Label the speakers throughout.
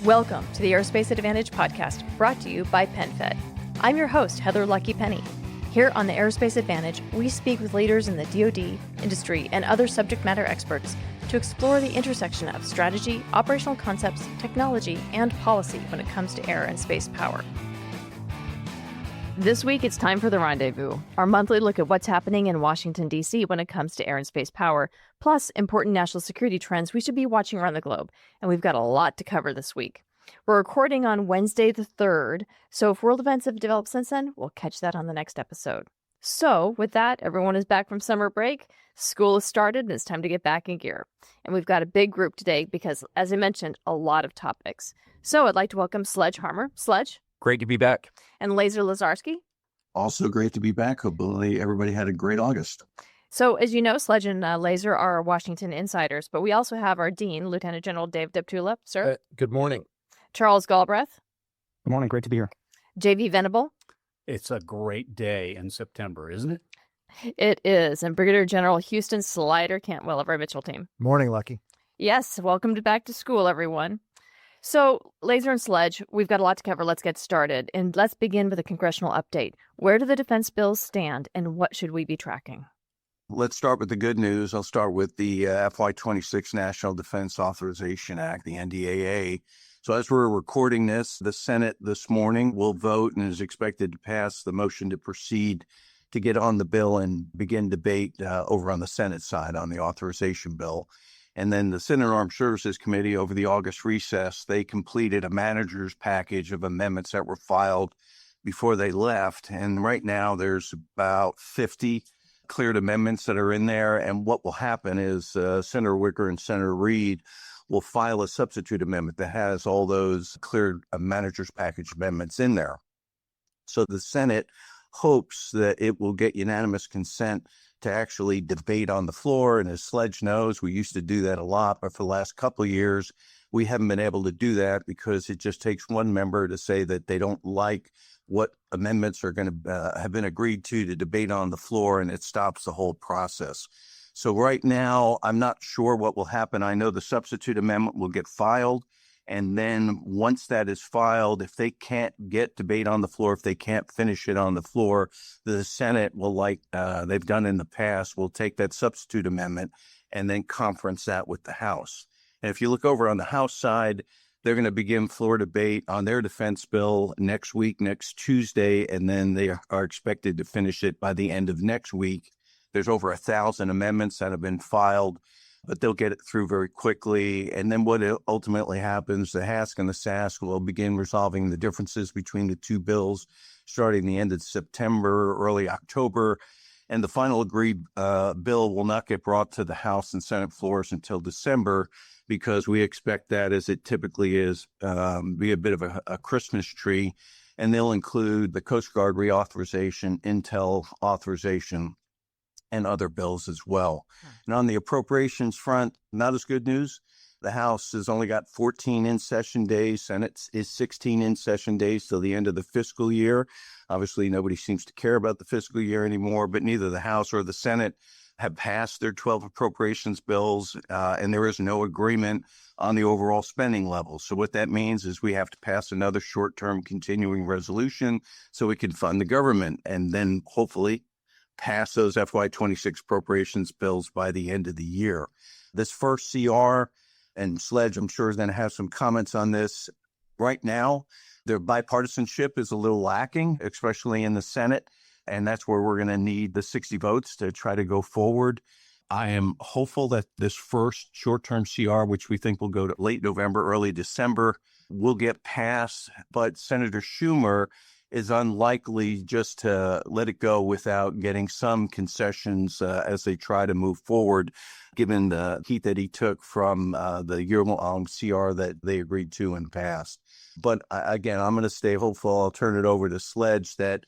Speaker 1: Welcome to the Aerospace Advantage podcast, brought to you by PenFed. I'm your host, Heather Lucky Penney. Here on the Aerospace Advantage, we speak with leaders in the DoD, industry, and other subject matter experts to explore the intersection of strategy, operational concepts, technology, and policy when it comes to air and space power. This week, it's time for the Rendezvous, our monthly look at what's happening in Washington, D.C. when it comes to air and space power, plus important national security trends we should be watching around the globe. And we've got a lot to cover this week. We're recording on Wednesday the 3rd, so if world events have developed since then, we'll catch that on the next episode. So, with that, everyone is back from summer break, school has started, and it's time to get back in gear. And we've got a big group today because, as I mentioned, a lot of topics. So, I'd like to welcome Sledge Harmer. Sledge.
Speaker 2: Great to be back.
Speaker 1: And Lazer Lazarski.
Speaker 3: Also great to be back. Hopefully everybody had a great August.
Speaker 1: So, as you know, Sledge and Lazer are Washington insiders, but we also have our Dean, Lieutenant General Dave Deptula. Sir.
Speaker 2: Good morning.
Speaker 1: Charles Galbreath.
Speaker 4: Good morning. Great to be here.
Speaker 1: JV Venable.
Speaker 5: It's a great day in September, isn't it?
Speaker 1: It is. And Brigadier General Houston Slider Cantwell of our Mitchell team.
Speaker 4: Morning, Lucky.
Speaker 1: Yes. Welcome back to school, everyone. So, Lazer and Sledge, we've got a lot to cover. Let's get started. And let's begin with a congressional update. Where do the defense bills stand, and what should we be tracking?
Speaker 3: Let's start with the good news. I'll start with the FY26 National Defense Authorization Act, the NDAA. So as we're recording this, the Senate this morning will vote and is expected to pass the motion to proceed to get on the bill and begin debate over on the Senate side on the authorization bill. And then the Senate Armed Services Committee over the August recess, they completed a manager's package of amendments that were filed before they left. And right now there's about 50 cleared amendments that are in there. And what will happen is Senator Wicker and Senator Reed will file a substitute amendment that has all those cleared manager's package amendments in there. So the Senate hopes that it will get unanimous consent to actually debate on the floor. And as Sledge knows, we used to do that a lot, but for the last couple of years, we haven't been able to do that because it just takes one member to say that they don't like what amendments are going to have been agreed to debate on the floor, and it stops the whole process. So right now, I'm not sure what will happen. I know the substitute amendment will get filed. And then once that is filed, if they can't get debate on the floor, if they can't finish it on the floor, the Senate will, like they've done in the past, will take that substitute amendment and then conference that with the House. And if you look over on the House side, they're going to begin floor debate on their defense bill next week, next Tuesday, and then they are expected to finish it by the end of next week. There's over 1,000 amendments that have been filed, but they'll get it through very quickly. And then what ultimately happens, the HASC and the SASC will begin resolving the differences between the two bills starting the end of September, early October. And the final agreed bill will not get brought to the House and Senate floors until December, because we expect that, as it typically is, be a bit of a Christmas tree. And they'll include the Coast Guard reauthorization, Intel authorization, and other bills as well. And on the appropriations front, not as good news. The House has only got 14 in-session days. Senate is 16 in-session days till the end of the fiscal year. Obviously, nobody seems to care about the fiscal year anymore, but neither the House or the Senate have passed their 12 appropriations bills, and there is no agreement on the overall spending level. So what that means is we have to pass another short-term continuing resolution so we can fund the government, and then hopefully pass those FY26 appropriations bills by the end of the year. This first CR, and Sledge, I'm sure, is going to have some comments on this. Right now, their bipartisanship is a little lacking, especially in the Senate, and that's where we're going to need the 60 votes to try to go forward. I am hopeful that this first short-term CR, which we think will go to late November, early December, will get passed, but Senator Schumer is unlikely just to let it go without getting some concessions as they try to move forward, given the heat that he took from the year-long CR that they agreed to and passed. But again, I'm going to stay hopeful. I'll turn it over to Sledge that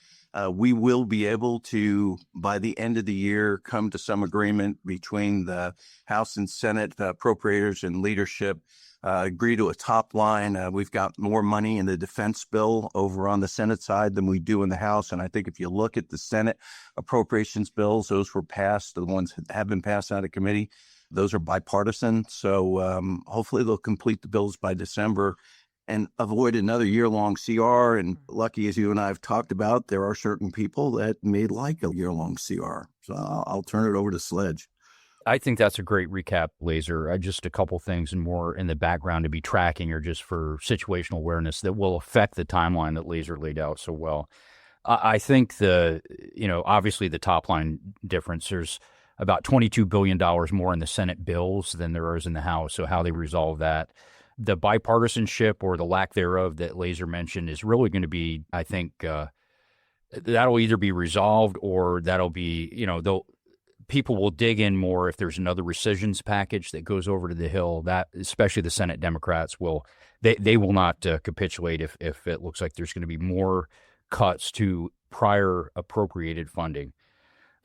Speaker 3: we will be able to, by the end of the year, come to some agreement between the House and Senate appropriators and leadership, agree to a top line. We've got more money in the defense bill over on the Senate side than we do in the House. And I think if you look at the Senate appropriations bills, those were passed. The ones that have been passed out of committee, those are bipartisan. So hopefully they'll complete the bills by December. and avoid another year-long CR. And lucky as you and I have talked about, there are certain people that may like a year-long CR. So I'll turn it over to Sledge.
Speaker 5: I think that's a great recap, Lazer. Just a couple things and more in the background to be tracking or just for situational awareness that will affect the timeline that Lazer laid out so well. I think obviously the top line difference, there's about $22 billion more in the Senate bills than there is in the House. So how they resolve that. The bipartisanship or the lack thereof that Lazer mentioned is really going to be, I think, that'll either be resolved or that'll be, people will dig in more if there's another rescissions package that goes over to the Hill. That, especially the Senate Democrats, they will not capitulate if it looks like there's going to be more cuts to prior appropriated funding.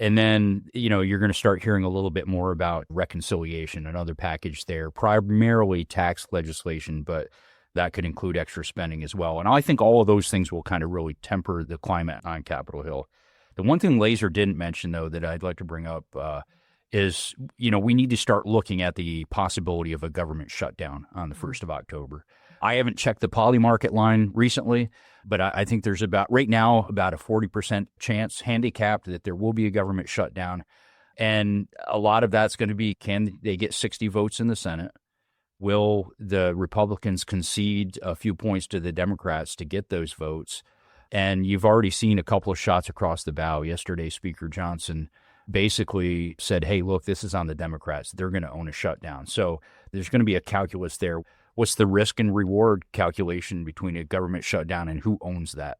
Speaker 5: And then, you're going to start hearing a little bit more about reconciliation, another package there, primarily tax legislation, but that could include extra spending as well. And I think all of those things will kind of really temper the climate on Capitol Hill. The one thing Lazer didn't mention, though, that I'd like to bring up is, we need to start looking at the possibility of a government shutdown on the 1st of October. I haven't checked the poly market line recently, but I think there's right now about a 40% chance, handicapped, that there will be a government shutdown. And a lot of that's going to be, can they get 60 votes in the Senate? Will the Republicans concede a few points to the Democrats to get those votes? And you've already seen a couple of shots across the bow. Yesterday, Speaker Johnson basically said, hey, look, this is on the Democrats. They're going to own a shutdown. So there's going to be a calculus there. What's the risk and reward calculation between a government shutdown and who owns that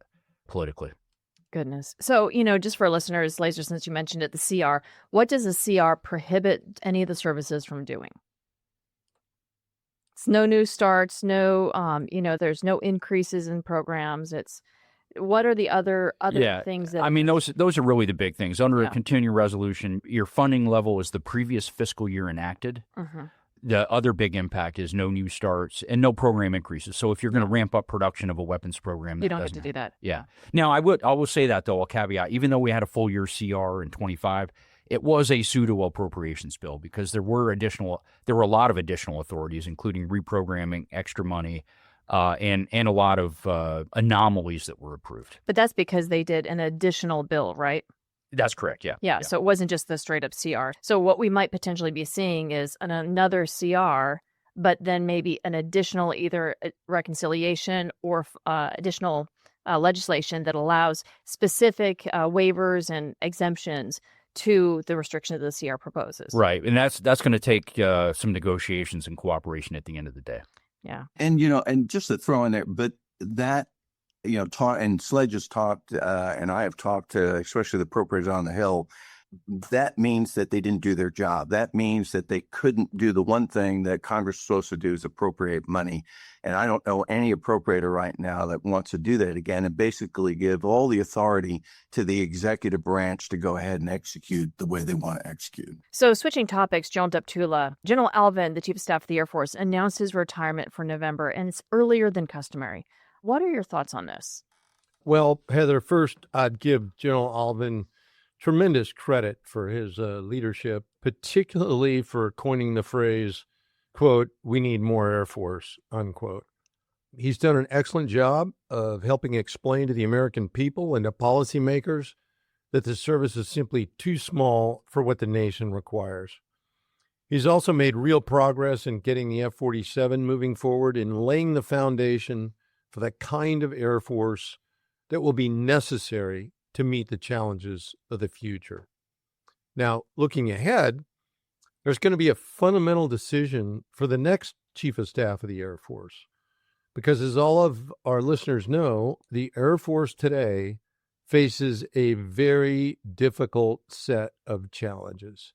Speaker 5: politically?
Speaker 1: Goodness. So, just for listeners, Lazer, since you mentioned it, the CR, what does a CR prohibit any of the services from doing? It's no new starts, no, there's no increases in programs. What are the other things that...
Speaker 5: I mean, those are really the big things. Under a continuing resolution, your funding level is the previous fiscal year enacted. Mm-hmm. The other big impact is no new starts and no program increases. So if you're going to ramp up production of a weapons program,
Speaker 1: you don't get to do that.
Speaker 5: Yeah. Now, I will say that, though, a caveat, even though we had a full year CR in 25, it was a pseudo appropriations bill because there were a lot of additional authorities, including reprogramming, extra money, and a lot of anomalies that were approved.
Speaker 1: But that's because they did an additional bill, right?
Speaker 5: That's correct, yeah.
Speaker 1: Yeah, so it wasn't just the straight-up CR. So what we might potentially be seeing is another CR, but then maybe an additional either reconciliation or additional legislation that allows specific waivers and exemptions to the restriction that the CR proposes.
Speaker 5: Right, and that's going to take some negotiations and cooperation at the end of the day.
Speaker 1: Yeah.
Speaker 3: And, and just to throw in there, but that, and Sledge has talked, and I have talked to, especially the appropriators on the Hill, that means that they didn't do their job. That means that they couldn't do the one thing that Congress is supposed to do, is appropriate money. And I don't know any appropriator right now that wants to do that again and basically give all the authority to the executive branch to go ahead and execute the way they want to execute.
Speaker 1: So switching topics, General Deptula, General Alvin, the Chief of Staff of the Air Force, announced his retirement for November, and it's earlier than customary. What are your thoughts on this?
Speaker 2: Well, Heather, first, I'd give General Alvin tremendous credit for his leadership, particularly for coining the phrase, quote, "we need more Air Force," unquote. He's done an excellent job of helping explain to the American people and to policymakers that the service is simply too small for what the nation requires. He's also made real progress in getting the F-47 moving forward and laying the foundation for the kind of Air Force that will be necessary to meet the challenges of the future. Now, looking ahead, there's going to be a fundamental decision for the next Chief of Staff of the Air Force, because as all of our listeners know, the Air Force today faces a very difficult set of challenges.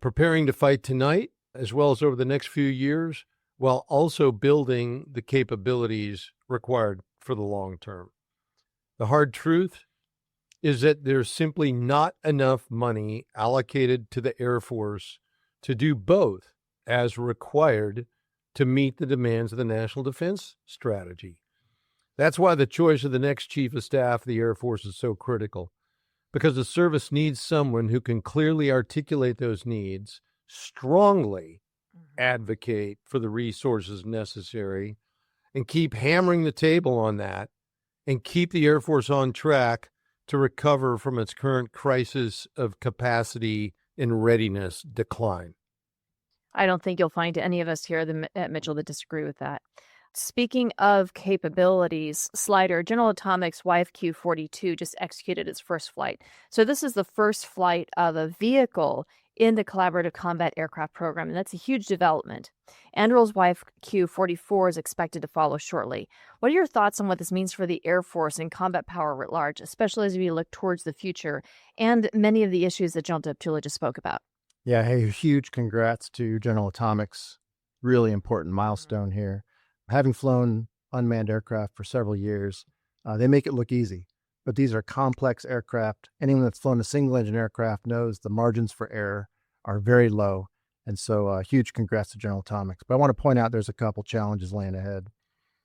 Speaker 2: Preparing to fight tonight, as well as over the next few years, while also building the capabilities required for the long term. The hard truth is that there's simply not enough money allocated to the Air Force to do both as required to meet the demands of the National Defense Strategy. That's why the choice of the next Chief of Staff of the Air Force is so critical, because the service needs someone who can clearly articulate those needs, strongly advocate for the resources necessary, and keep hammering the table on that and keep the Air Force on track to recover from its current crisis of capacity and readiness decline.
Speaker 1: I don't think you'll find any of us here at Mitchell that disagree with that. Speaking of capabilities, Slider, General Atomics YFQ-42 just executed its first flight. So this is the first flight of a vehicle in the Collaborative Combat Aircraft Program, and that's a huge development. Anduril's YFQ-44 is expected to follow shortly. What are your thoughts on what this means for the Air Force and combat power writ large, especially as we look towards the future and many of the issues that General Deptula just spoke about?
Speaker 4: Yeah, hey, huge congrats to General Atomics. Really important milestone here. Having flown unmanned aircraft for several years, they make it look easy. But these are complex aircraft. Anyone that's flown a single-engine aircraft knows the margins for error are very low. And so huge congrats to General Atomics. But I want to point out there's a couple challenges laying ahead.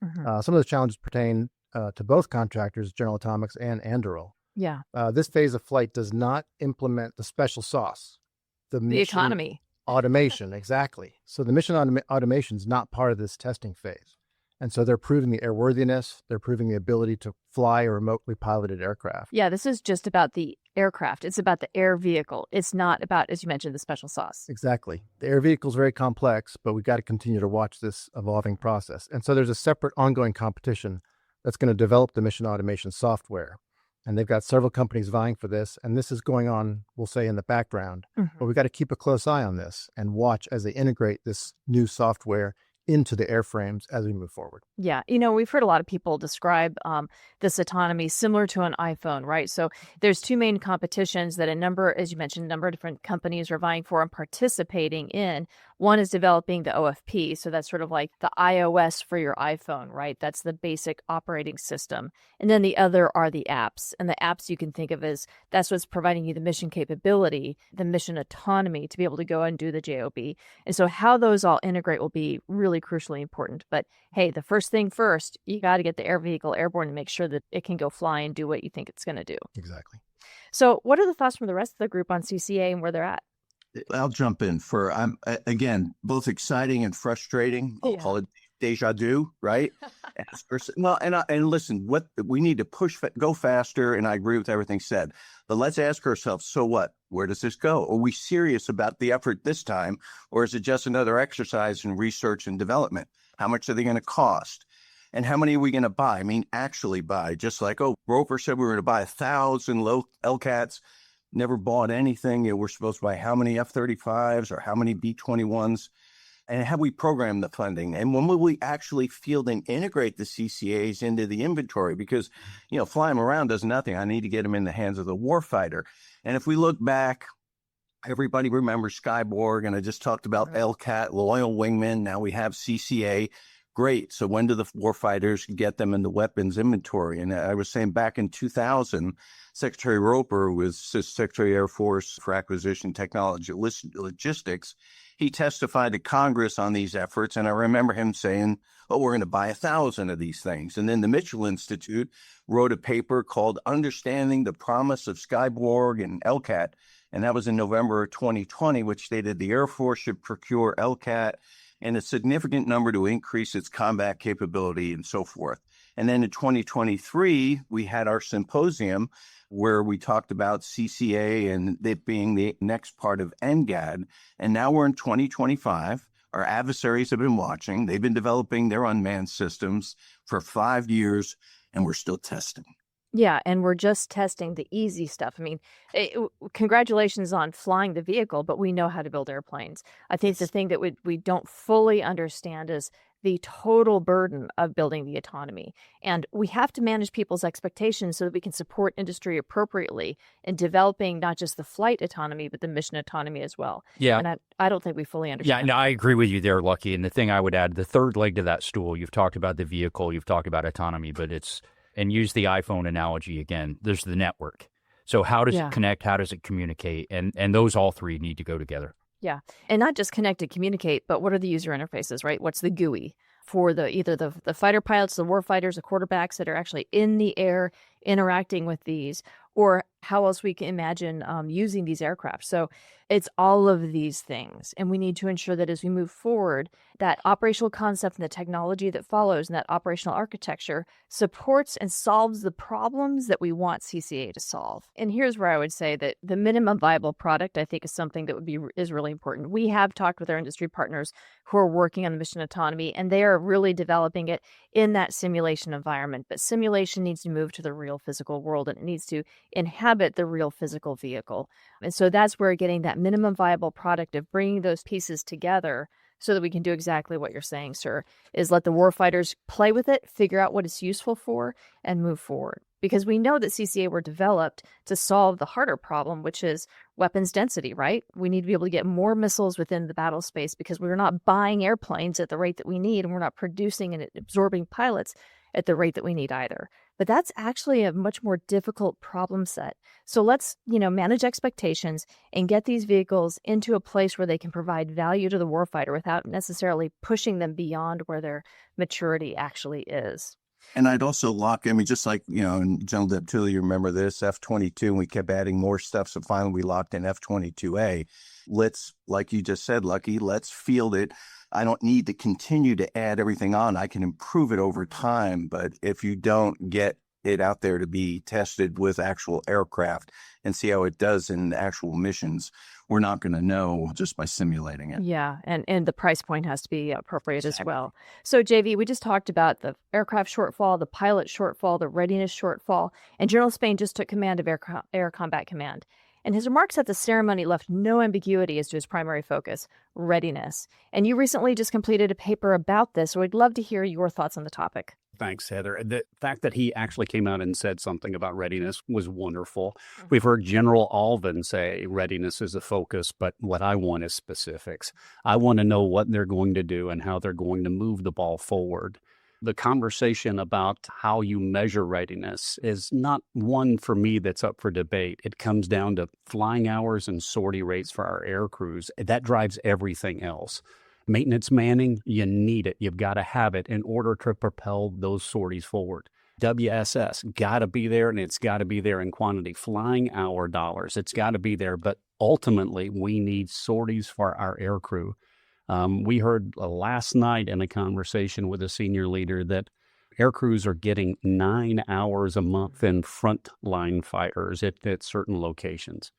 Speaker 4: Some of those challenges pertain to both contractors, General Atomics and Anduril.
Speaker 1: Yeah.
Speaker 4: This phase of flight does not implement the special sauce.
Speaker 1: The economy.
Speaker 4: Automation, exactly. So the mission automation is not part of this testing phase. And so they're proving the airworthiness, they're proving the ability to fly a remotely piloted aircraft.
Speaker 1: Yeah, this is just about the aircraft. It's about the air vehicle. It's not about, as you mentioned, the special sauce.
Speaker 4: Exactly. The air vehicle is very complex, but we've got to continue to watch this evolving process. And so there's a separate ongoing competition that's going to develop the mission automation software. And they've got several companies vying for this. And this is going on, we'll say, in the background. But we've got to keep a close eye on this and watch as they integrate this new software into the airframes as we move forward.
Speaker 1: Yeah. You know, we've heard a lot of people describe this autonomy similar to an iPhone, right? So there's two main competitions that as you mentioned, a number of different companies are vying for and participating in. One is developing the OFP. So that's sort of like the iOS for your iPhone, right? That's the basic operating system. And then the other are the apps. And the apps you can think of as that's what's providing you the mission capability, the mission autonomy to be able to go and do the JOB. And so how those all integrate will be really crucially important. But hey, the first thing first, you got to get the air vehicle airborne and make sure that it can go fly and do what you think it's going to do.
Speaker 4: Exactly.
Speaker 1: So what are the thoughts from the rest of the group on CCA and where they're at?
Speaker 3: I'll jump in for, again, both exciting and frustrating. I'll call it deja vu, right? and listen, what we need to go faster. And I agree with everything said, but let's ask ourselves, so what? Where does this go? Are we serious about the effort this time? Or is it just another exercise in research and development? How much are they going to cost? And how many are we going to buy? I mean, actually buy, just like, Roper said we were going to buy 1,000 low LCATs. Never bought anything. We're supposed to buy how many F-35s or how many B-21s? And have we programmed the funding? And when will we actually field and integrate the CCAs into the inventory? Because, fly them around does nothing. I need to get them in the hands of the warfighter. And if we look back, everybody remembers Skyborg, and I just talked about LCAT, Loyal Wingman. Now we have CCA. Great. So when do the warfighters get them in the weapons inventory? And I was saying back in 2000, Secretary Roper was Secretary of Air Force for Acquisition Technology Logistics. He testified to Congress on these efforts. And I remember him saying, we're going to buy 1,000 of these things. And then the Mitchell Institute wrote a paper called Understanding the Promise of Skyborg and LCAT. And that was in November of 2020, which stated the Air Force should procure LCAT and a significant number to increase its combat capability and so forth. And then in 2023, we had our symposium where we talked about CCA and it being the next part of NGAD. And now we're in 2025. Our adversaries have been watching. They've been developing their unmanned systems for 5 years, and we're still testing.
Speaker 1: Yeah, and we're just testing the easy stuff. I mean, congratulations on flying the vehicle, but we know how to build airplanes. I think the thing that we don't fully understand is the total burden of building the autonomy. And we have to manage people's expectations so that we can support industry appropriately in developing not just the flight autonomy, but the mission autonomy as well.
Speaker 5: Yeah.
Speaker 1: And I don't think we fully understand.
Speaker 5: Yeah, no, I agree with you there, Lucky. And the thing I would add, the third leg to that stool, you've talked about the vehicle, you've talked about autonomy, but and use the iPhone analogy again, there's the network. So how does it connect? How does it communicate? And those all three need to go together.
Speaker 1: Yeah. And not just connect and communicate, but what are the user interfaces, right? What's the GUI for either the fighter pilots, the war fighters, the quarterbacks that are actually in the air interacting with these? or how else we can imagine using these aircraft. So it's all of these things. And we need to ensure that as we move forward, that operational concept and the technology that follows and that operational architecture supports and solves the problems that we want CCA to solve. And here's where I would say that the minimum viable product, I think, is something that is really important. We have talked with our industry partners who are working on the mission autonomy, and they are really developing it in that simulation environment. But simulation needs to move to the real physical world, and it needs to inhabit the real physical vehicle. And so that's where getting that minimum viable product of bringing those pieces together so that we can do exactly what you're saying, sir, is let the warfighters play with it, figure out what it's useful for, and move forward. Because we know that CCA were developed to solve the harder problem, which is weapons density, right? We need to be able to get more missiles within the battle space because we're not buying airplanes at the rate that we need, and we're not producing and absorbing pilots at the rate that we need either. But that's actually a much more difficult problem set. So let's, manage expectations and get these vehicles into a place where they can provide value to the warfighter without necessarily pushing them beyond where their maturity actually is.
Speaker 3: And I'd also just like, in General Deptula, you remember this, F-22, and we kept adding more stuff. So finally we locked in F-22A. Let's, like you just said, Lucky, let's field it. I don't need to continue to add everything on. I can improve it over time. But if you don't get it out there to be tested with actual aircraft and see how it does in actual missions, we're not going to know just by simulating it.
Speaker 1: Yeah, and the price point has to be appropriate as well. So, JV, we just talked about the aircraft shortfall, the pilot shortfall, the readiness shortfall, and General Spain just took command of Air Combat Command. And his remarks at the ceremony left no ambiguity as to his primary focus, readiness. And you recently just completed a paper about this, so I'd love to hear your thoughts on the topic.
Speaker 6: Thanks, Heather. The fact that he actually came out and said something about readiness was wonderful. We've heard General Alvin say readiness is a focus, but what I want is specifics. I want to know what they're going to do and how they're going to move the ball forward. The conversation about how you measure readiness is not one for me that's up for debate. It comes down to flying hours and sortie rates for our air crews. That drives everything else. Maintenance manning, you need it. You've got to have it in order to propel those sorties forward. WSS, got to be there, and it's got to be there in quantity. Flying hour dollars, it's got to be there. But ultimately, we need sorties for our air crew. We heard last night in a conversation with a senior leader that air crews are getting 9 hours a month in frontline fighters at certain locations.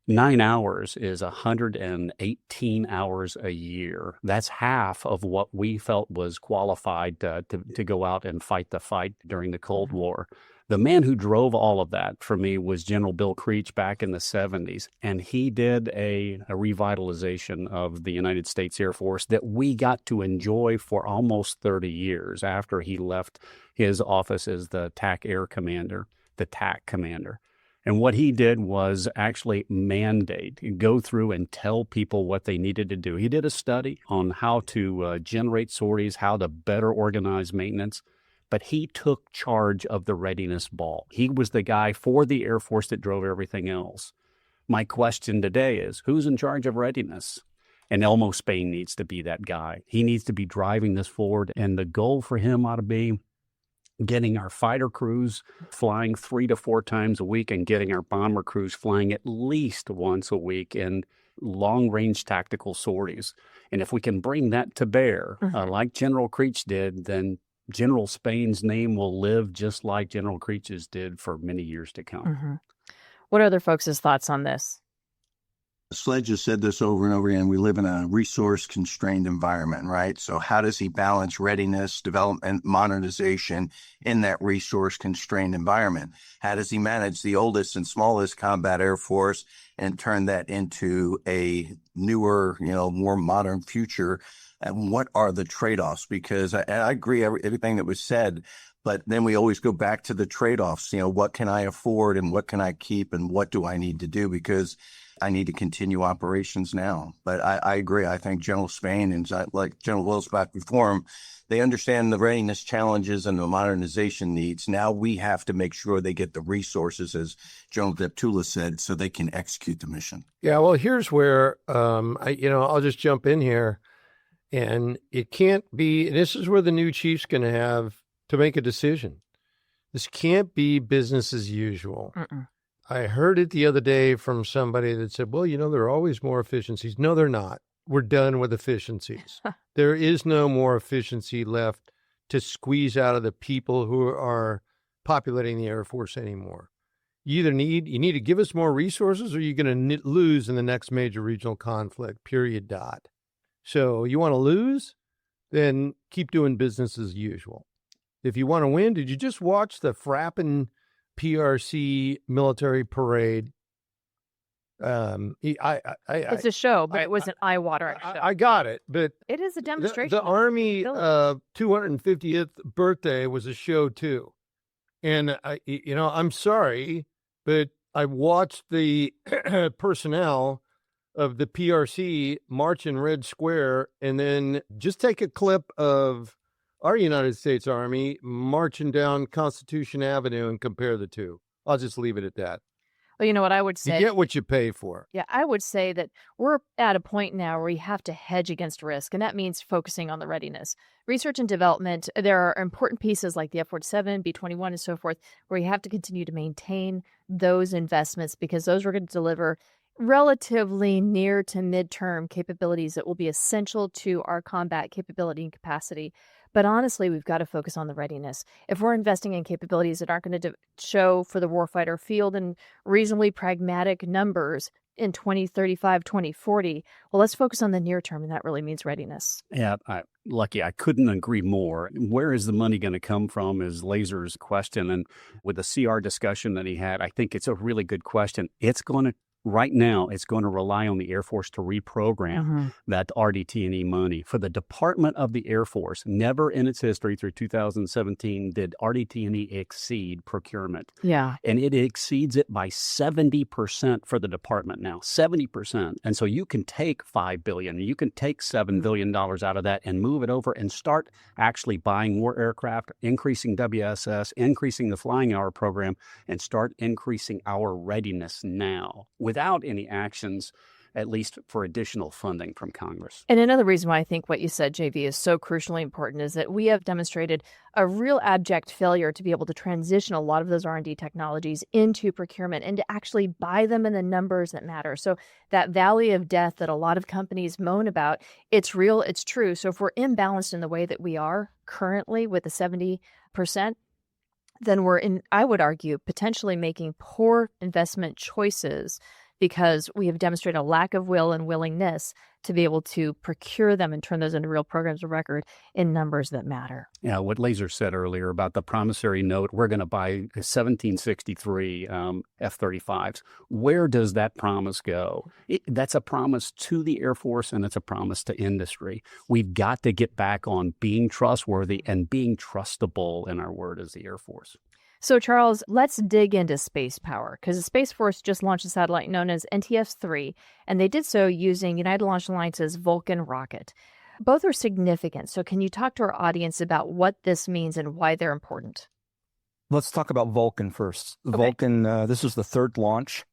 Speaker 6: 9 hours is 118 hours a year. That's half of what we felt was qualified to go out and fight the fight during the Cold War. The man who drove all of that for me was General Bill Creech back in the 70s, and he did a revitalization of the United States Air Force that we got to enjoy for almost 30 years after he left his office as the TAC Air Commander, the TAC Commander. And what he did was actually mandate, go through and tell people what they needed to do. He did a study on how to generate sorties, how to better organize maintenance. But he took charge of the readiness ball. He was the guy for the Air Force that drove everything else. My question today is, who's in charge of readiness? And Elmo Spain needs to be that guy. He needs to be driving this forward. And the goal for him ought to be getting our fighter crews flying 3 to 4 times a week and getting our bomber crews flying at least once a week in long-range tactical sorties. And if we can bring that to bear, like General Creech did, then General Spain's name will live just like General Creech's did for many years to come.
Speaker 1: What are other folks' thoughts on this?
Speaker 3: Sledge has said this over and over again. We live in a resource-constrained environment, right? So how does he balance readiness, development, modernization in that resource-constrained environment? How does he manage the oldest and smallest combat air force and turn that into a newer, more modern future? And what are the trade-offs? Because I agree everything that was said, but then we always go back to the trade-offs. What can I afford and what can I keep and what do I need to do? Because I need to continue operations now. But I agree. I think General Spain and like General Wills-Back before him, they understand the readiness challenges and the modernization needs. Now we have to make sure they get the resources, as General Deptula said, so they can execute the mission.
Speaker 2: Yeah, well, here's where I'll just jump in here. And it can't be, this is where the new chief's going to have to make a decision. This can't be business as usual. I heard it the other day from somebody that said, well, there are always more efficiencies. No, they're not. We're done with efficiencies. There is no more efficiency left to squeeze out of the people who are populating the Air Force anymore. You need to give us more resources, or you're going to lose in the next major regional conflict, period, dot. So you want to lose? Then keep doing business as usual. If you want to win, did you just watch the frapping PRC military parade?
Speaker 1: It's a show, but it was an eye-watering show.
Speaker 2: I got it, but
Speaker 1: it is a demonstration.
Speaker 2: The Army 250th birthday was a show too. And I'm sorry, but I watched the personnel of the PRC march in Red Square, and then just take a clip of our United States Army marching down Constitution Avenue and compare the two. I'll just leave it at that.
Speaker 1: Well, you know what I would say?
Speaker 2: You get what you pay for.
Speaker 1: Yeah, I would say that we're at a point now where you have to hedge against risk, and that means focusing on the readiness. Research and development, there are important pieces like the F-47, B-21, and so forth, where you have to continue to maintain those investments, because those are going to deliver relatively near to midterm capabilities that will be essential to our combat capability and capacity. But honestly, we've got to focus on the readiness. If we're investing in capabilities that aren't going to show for the warfighter field in reasonably pragmatic numbers in 2035, 2040, well, let's focus on the near term, and that really means readiness.
Speaker 6: Yeah, Lucky, I couldn't agree more. Where is the money going to come from is Lazer's question. And with the CR discussion that he had, I think it's a really good question. Right now, it's going to rely on the Air Force to reprogram that RDT&E money. For the Department of the Air Force, never in its history through 2017 did RDT&E exceed procurement.
Speaker 1: Yeah.
Speaker 6: And it exceeds it by 70% for the department now, 70%. And so you can take $5 billion, you can take $7 billion out of that and move it over and start actually buying more aircraft, increasing WSS, increasing the flying hour program, and start increasing our readiness now, without any actions, at least for additional funding from Congress.
Speaker 1: And another reason why I think what you said, JV, is so crucially important is that we have demonstrated a real abject failure to be able to transition a lot of those R&D technologies into procurement and to actually buy them in the numbers that matter. So that valley of death that a lot of companies moan about, it's real, it's true. So if we're imbalanced in the way that we are currently with the 70%, then we're I would argue, potentially making poor investment choices, because we have demonstrated a lack of will and willingness to be able to procure them and turn those into real programs of record in numbers that matter.
Speaker 6: Yeah, what Lazer said earlier about the promissory note, we're going to buy 1763 F-35s. Where does that promise go? That's a promise to the Air Force, and it's a promise to industry. We've got to get back on being trustworthy and being trustable in our word as the Air Force.
Speaker 1: So, Charles, let's dig into space power, because the Space Force just launched a satellite known as NTS-3, and they did so using United Launch Alliance's Vulcan rocket. Both are significant, so can you talk to our audience about what this means and why they're important?
Speaker 7: Let's talk about Vulcan first.
Speaker 1: Okay.
Speaker 7: Vulcan, this was the third launch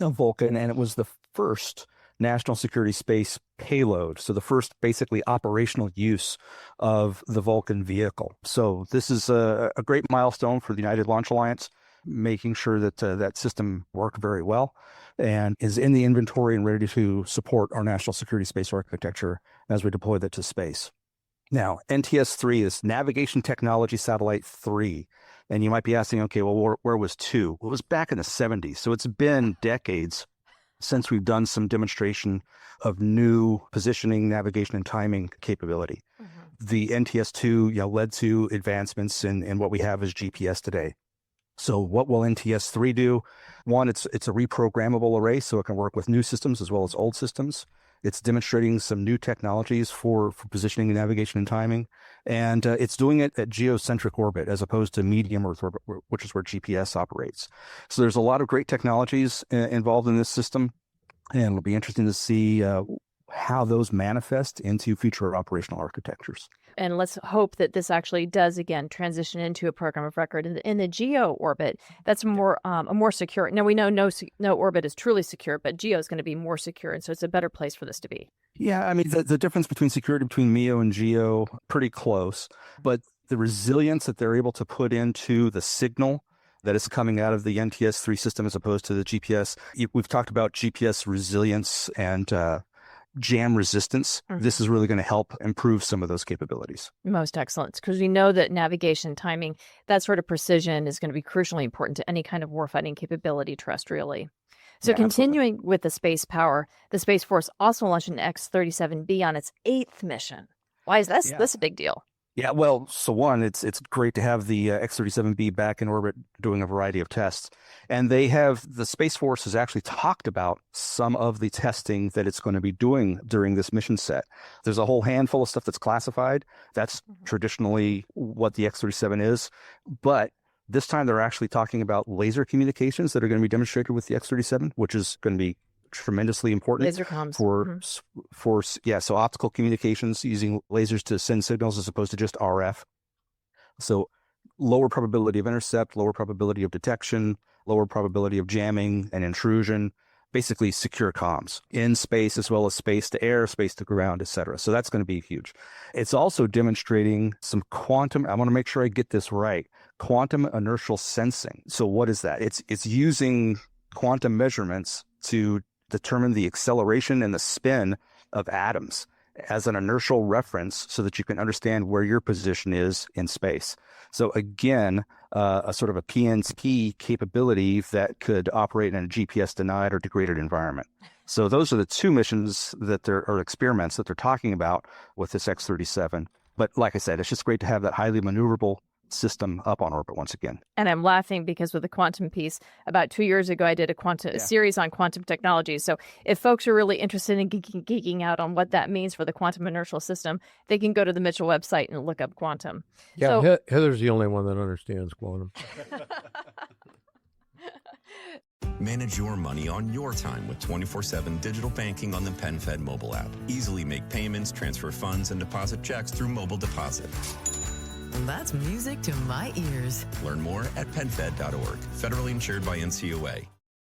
Speaker 7: of Vulcan, and it was the first national security space payload. So the first basically operational use of the Vulcan vehicle. So this is a great milestone for the United Launch Alliance, making sure that that system worked very well and is in the inventory and ready to support our national security space architecture as we deploy that to space. Now, NTS-3 is Navigation Technology Satellite 3. And you might be asking, okay, well, where was 2? Well, it was back in the 70s. So it's been decades since we've done some demonstration of new positioning, navigation, and timing capability. The NTS-2 led to advancements in what we have as GPS today. So what will NTS-3 do? One, it's a reprogrammable array, so it can work with new systems as well as old systems. It's demonstrating some new technologies for positioning, navigation, and timing. And it's doing it at geocentric orbit as opposed to medium Earth orbit, which is where GPS operates. So there's a lot of great technologies involved in this system. And it'll be interesting to see how those manifest into future operational architectures.
Speaker 1: And let's hope that this actually does, again, transition into a program of record. In the geo orbit, that's more secure. Now, we know no orbit is truly secure, but geo is going to be more secure. And so it's a better place for this to be.
Speaker 7: Yeah, I mean, the difference between security between MEO and geo, pretty close. But the resilience that they're able to put into the signal that is coming out of the NTS-3 system as opposed to the GPS. We've talked about GPS resilience and jam resistance. This is really going to help improve some of those capabilities.
Speaker 1: Most excellent, because we know that navigation, timing, that sort of precision is going to be crucially important to any kind of warfighting capability terrestrially. So continuing with the space power, the Space Force also launched an X-37B on its 8th mission. Why is this? This a big deal?
Speaker 7: Yeah, well, so one, it's great to have the X-37B back in orbit doing a variety of tests. And the Space Force has actually talked about some of the testing that it's going to be doing during this mission set. There's a whole handful of stuff that's classified. That's traditionally what the X-37 is. But this time they're actually talking about laser communications that are going to be demonstrated with the X-37, which is going to be tremendously important.
Speaker 1: Laser comms.
Speaker 7: So optical communications using lasers to send signals as opposed to just RF. So lower probability of intercept, lower probability of detection, lower probability of jamming and intrusion, basically secure comms in space as well as space to air, space to ground, etc. So that's going to be huge. It's also demonstrating some quantum, I want to make sure I get this right, quantum inertial sensing. So what is that? It's using quantum measurements to determine the acceleration and the spin of atoms as an inertial reference so that you can understand where your position is in space. So again, a sort of a PNP capability that could operate in a GPS denied or degraded environment. So those are the two missions or experiments that they're talking about with this X-37. But like I said, it's just great to have that highly maneuverable system up on orbit once again.
Speaker 1: And I'm laughing because with the quantum piece, about 2 years ago, I did a series on quantum technology. So if folks are really interested in geeking out on what that means for the quantum inertial system, they can go to the Mitchell website and look up quantum.
Speaker 2: Yeah,
Speaker 1: so,
Speaker 2: Heather's the only one that understands quantum.
Speaker 8: Manage your money on your time with 24/7 digital banking on the PenFed mobile app. Easily make payments, transfer funds, and deposit checks through mobile deposit.
Speaker 9: That's music to my ears.
Speaker 8: Learn more at penfed.org. Federally insured by NCOA.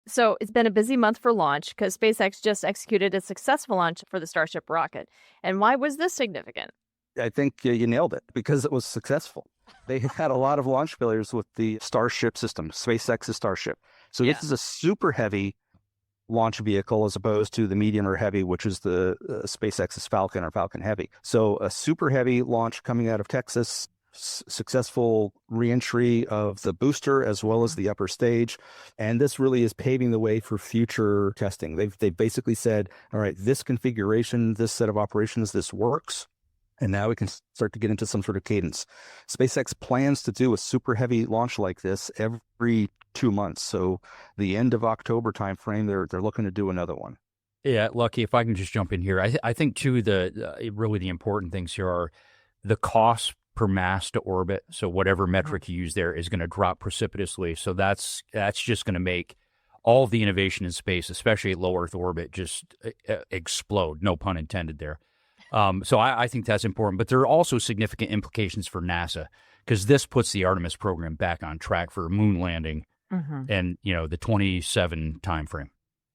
Speaker 1: So it's been a busy month for launch because SpaceX just executed a successful launch for the Starship rocket. And why was this significant?
Speaker 7: I think you nailed it because it was successful. They had a lot of launch failures with the Starship system, SpaceX's Starship. So this is a super heavy launch vehicle as opposed to the medium or heavy, which is the SpaceX's Falcon or Falcon Heavy. So a super heavy launch coming out of Texas, successful reentry of the booster as well as the upper stage. And this really is paving the way for future testing. They've basically said, all right, this configuration, this set of operations, this works. And now we can start to get into some sort of cadence. SpaceX plans to do a super heavy launch like this every 2 months. So the end of October timeframe, they're looking to do another one.
Speaker 5: Yeah, Lucky, if I can just jump in here. I think, too, really the important things here are the cost per mass to orbit. So whatever metric you use there is going to drop precipitously. So that's just going to make all of the innovation in space, especially at low Earth orbit, just explode. No pun intended there. So I think that's important. But there are also significant implications for NASA because this puts the Artemis program back on track for moon landing and, the 27 timeframe.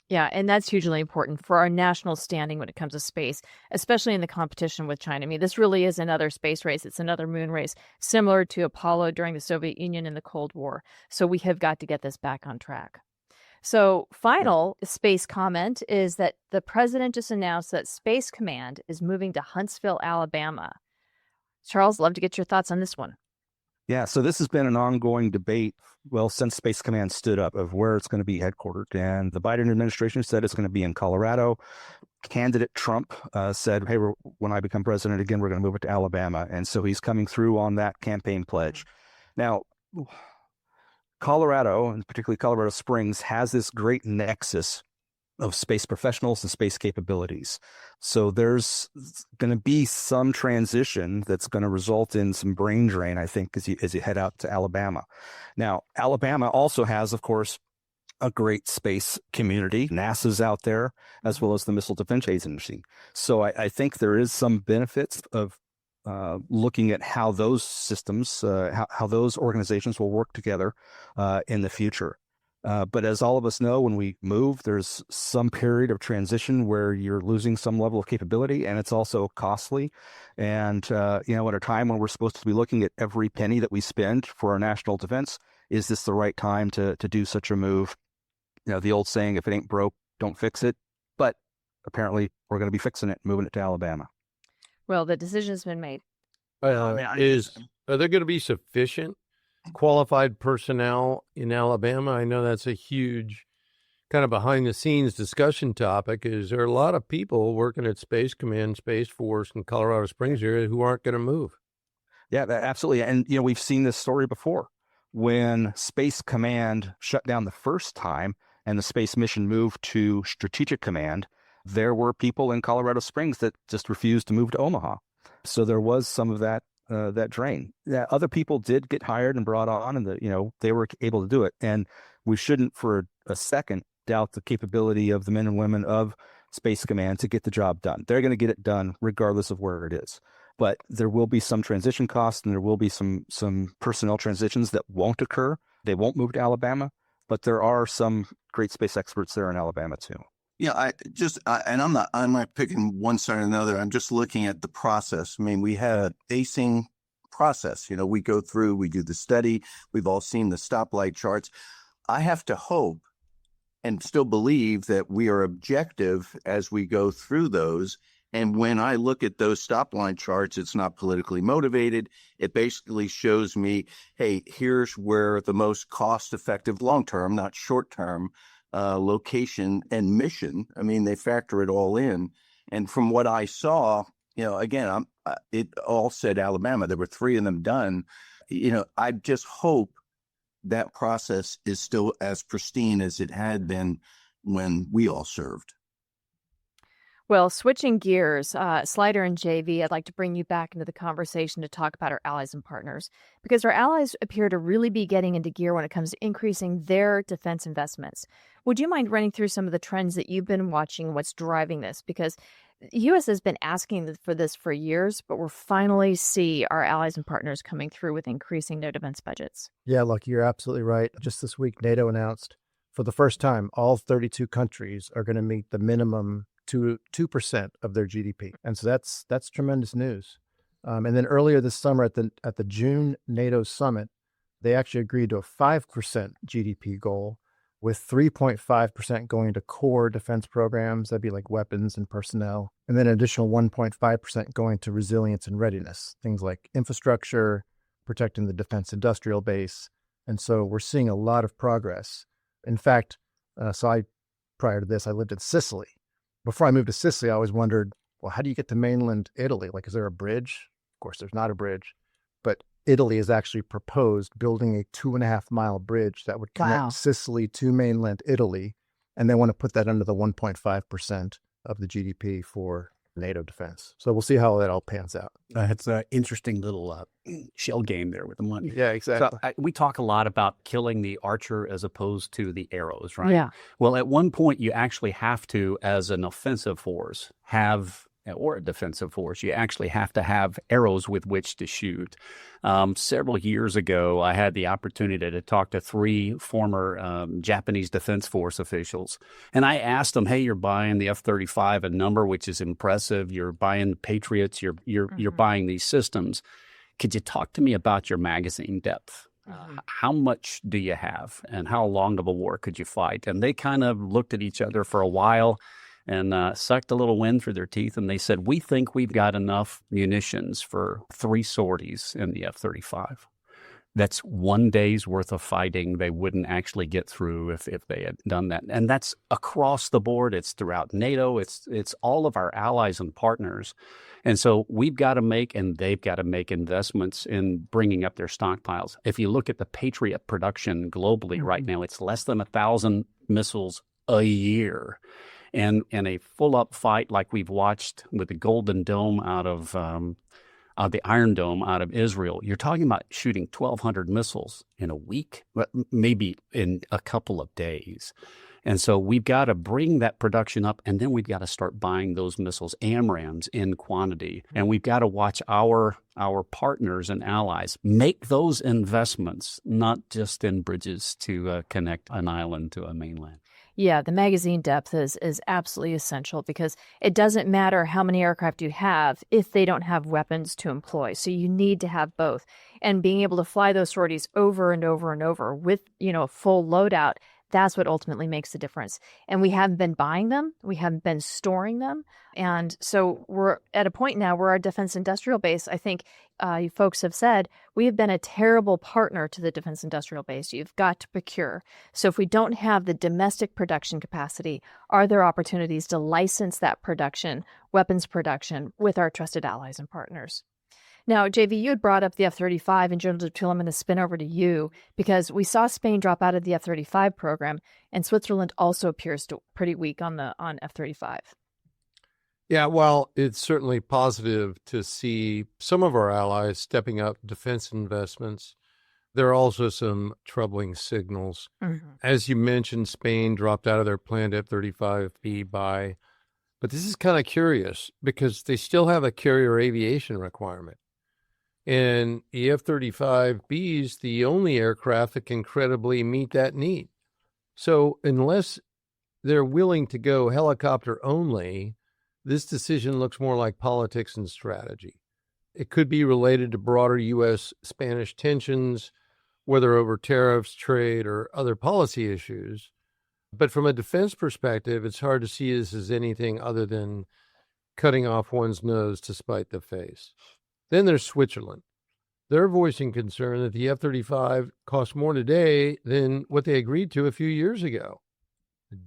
Speaker 1: Yeah, and that's hugely important for our national standing when it comes to space, especially in the competition with China. I mean, this really is another space race. It's another moon race, similar to Apollo during the Soviet Union in the Cold War. So we have got to get this back on track. So final space comment is that the president just announced that Space Command is moving to Huntsville, Alabama. Charles, love to get your thoughts on this one.
Speaker 7: Yeah, so this has been an ongoing debate, since Space Command stood up, of where it's going to be headquartered. And the Biden administration said it's going to be in Colorado. Candidate Trump said, hey, when I become president again, we're going to move it to Alabama. And so he's coming through on that campaign pledge. Now, Colorado, and particularly Colorado Springs, has this great nexus of space professionals and space capabilities. So there's going to be some transition that's going to result in some brain drain, I think, as you head out to Alabama. Now, Alabama also has, of course, a great space community. NASA's out there, as well as the Missile Defense Agency. So I think there is some benefits of looking at how those systems, how those organizations will work together in the future. But as all of us know, when we move, there's some period of transition where you're losing some level of capability, and it's also costly. And, at a time when we're supposed to be looking at every penny that we spend for our national defense, is this the right time to do such a move? The old saying, if it ain't broke, don't fix it. But apparently we're going to be fixing it, moving it to Alabama.
Speaker 1: Well, the decision's been made.
Speaker 2: Are there going to be sufficient qualified personnel in Alabama? I know that's a huge kind of behind the scenes discussion topic. Is there a lot of people working at Space Command, Space Force in Colorado Springs area who aren't going to move?
Speaker 7: Yeah, absolutely. And, we've seen this story before. When Space Command shut down the first time and the space mission moved to Strategic Command, there were people in Colorado Springs that just refused to move to Omaha. So there was some of that drain. Yeah, other people did get hired and brought on, and they were able to do it. And we shouldn't for a second doubt the capability of the men and women of Space Command to get the job done. They're going to get it done regardless of where it is. But there will be some transition costs, and there will be some personnel transitions that won't occur. They won't move to Alabama, but there are some great space experts there in Alabama too.
Speaker 3: Yeah, I'm not picking one side or another. I'm just looking at the process. I mean, we had a pacing process. We go through, we do the study. We've all seen the stoplight charts. I have to hope and still believe that we are objective as we go through those. And when I look at those stoplight charts, it's not politically motivated. It basically shows me, hey, here's where the most cost-effective long-term, not short-term, location and mission. I mean, they factor it all in. And from what I saw, again, it all said Alabama. There were 3 of them done. I just hope that process is still as pristine as it had been when we all served.
Speaker 1: Well, switching gears, Slider and JV, I'd like to bring you back into the conversation to talk about our allies and partners, because our allies appear to really be getting into gear when it comes to increasing their defense investments. Would you mind running through some of the trends that you've been watching, what's driving this? Because the U.S. has been asking for this for years, but we're finally see our allies and partners coming through with increasing their defense budgets.
Speaker 4: Yeah, look, you're absolutely right. Just this week, NATO announced for the first time, all 32 countries are going to meet the minimum to 2% of their GDP. And so that's tremendous news. And then earlier this summer at the June NATO summit, they actually agreed to a 5% GDP goal, with 3.5% going to core defense programs. That'd be like weapons and personnel. And then an additional 1.5% going to resilience and readiness, things like infrastructure, protecting the defense industrial base. And so we're seeing a lot of progress. In fact, prior to this, I lived in Sicily. Before I moved to Sicily, I always wondered, well, how do you get to mainland Italy? Like, is there a bridge? Of course, there's not a bridge, but Italy has actually proposed building a 2.5-mile bridge that would connect Sicily to mainland Italy. And they want to put that under the 1.5% of the GDP for NATO defense. So we'll see how that all pans out.
Speaker 6: It's an interesting little shell game there with the money.
Speaker 4: Yeah, exactly.
Speaker 6: So we talk a lot about killing the archer as opposed to the arrows, right?
Speaker 1: Yeah.
Speaker 6: Well, at one point, you actually have to, as an offensive force, or a defensive force, you actually have to have arrows with which to shoot. Several years ago, I had the opportunity to talk to 3 former Japanese Defense Force officials. And I asked them, hey, you're buying the F-35, a number which is impressive. You're buying Patriots. You're buying these systems. Could you talk to me about your magazine depth? How much do you have? And how long of a war could you fight? And they kind of looked at each other for a while and sucked a little wind through their teeth. And they said, we think we've got enough munitions for 3 sorties in the F-35. That's 1 day's worth of fighting they wouldn't actually get through if they had done that. And that's across the board. It's throughout NATO. It's all of our allies and partners. And so we've got to make, and they've got to make investments in bringing up their stockpiles. If you look at the Patriot production globally right now, it's less than 1,000 missiles a year. And a full-up fight like we've watched with the Golden Dome out of the Iron Dome out of Israel, you're talking about shooting 1,200 missiles in a week, maybe in a couple of days. And so we've got to bring that production up, and then we've got to start buying those missiles, AMRAAMs, in quantity. And we've got to watch our partners and allies make those investments, not just in bridges to connect an island to a mainland.
Speaker 1: Yeah, the magazine depth is absolutely essential because it doesn't matter how many aircraft you have if they don't have weapons to employ. So you need to have both. And being able to fly those sorties over and over and over with, a full loadout, that's what ultimately makes the difference. And we haven't been buying them. We haven't been storing them. And so we're at a point now where our defense industrial base, I think you folks have said, we have been a terrible partner to the defense industrial base. You've got to procure. So if we don't have the domestic production capacity, are there opportunities to license that production, weapons production, with our trusted allies and partners? Now, JV, you had brought up the F-35, and General Deptula, I'm going to spin over to you because we saw Spain drop out of the F-35 program, and Switzerland also appears pretty weak on F-35.
Speaker 2: Yeah, well, it's certainly positive to see some of our allies stepping up defense investments. There are also some troubling signals. Mm-hmm. As you mentioned, Spain dropped out of their planned F-35B buy, but this is kind of curious because they still have a carrier aviation requirement. And the F-35B is the only aircraft that can credibly meet that need. So unless they're willing to go helicopter only, this decision looks more like politics and strategy. It could be related to broader U.S.-Spanish tensions, whether over tariffs, trade, or other policy issues. But from a defense perspective, it's hard to see this as anything other than cutting off one's nose to spite the face. Then there's Switzerland. They're voicing concern that the F-35 costs more today than what they agreed to a few years ago.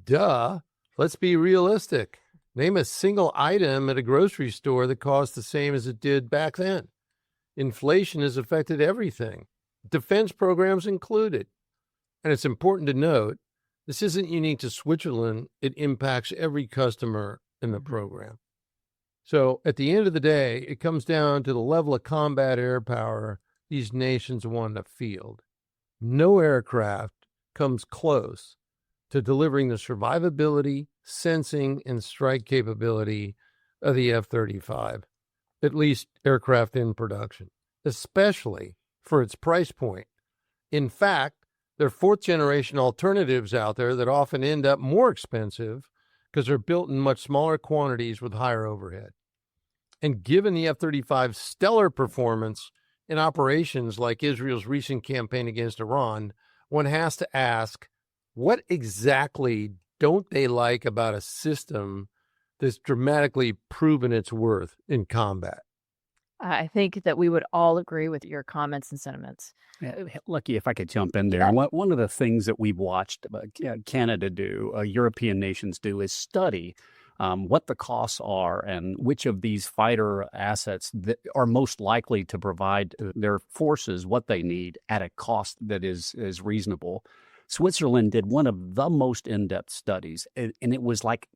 Speaker 2: Duh. Let's be realistic. Name a single item at a grocery store that costs the same as it did back then. Inflation has affected everything, defense programs included. And it's important to note, this isn't unique to Switzerland. It impacts every customer in the program. So at the end of the day, it comes down to the level of combat air power these nations want to field. No aircraft comes close to delivering the survivability, sensing, and strike capability of the F-35, at least aircraft in production, especially for its price point. In fact, there are fourth-generation alternatives out there that often end up more expensive because they're built in much smaller quantities with higher overhead. And given the F-35's stellar performance in operations like Israel's recent campaign against Iran, one has to ask, what exactly don't they like about a system that's dramatically proven its worth in combat?
Speaker 1: I think that we would all agree with your comments and sentiments.
Speaker 6: Lucky if I could jump in there. One of the things that we've watched Canada do, European nations do, is study what the costs are and which of these fighter assets that are most likely to provide their forces what they need at a cost that is reasonable. Switzerland did one of the most in-depth studies, and it was like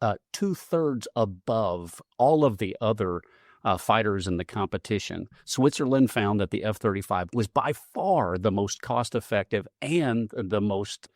Speaker 6: 2/3 above all of the other fighters in the competition. Switzerland found that the F-35 was by far the most cost-effective and the most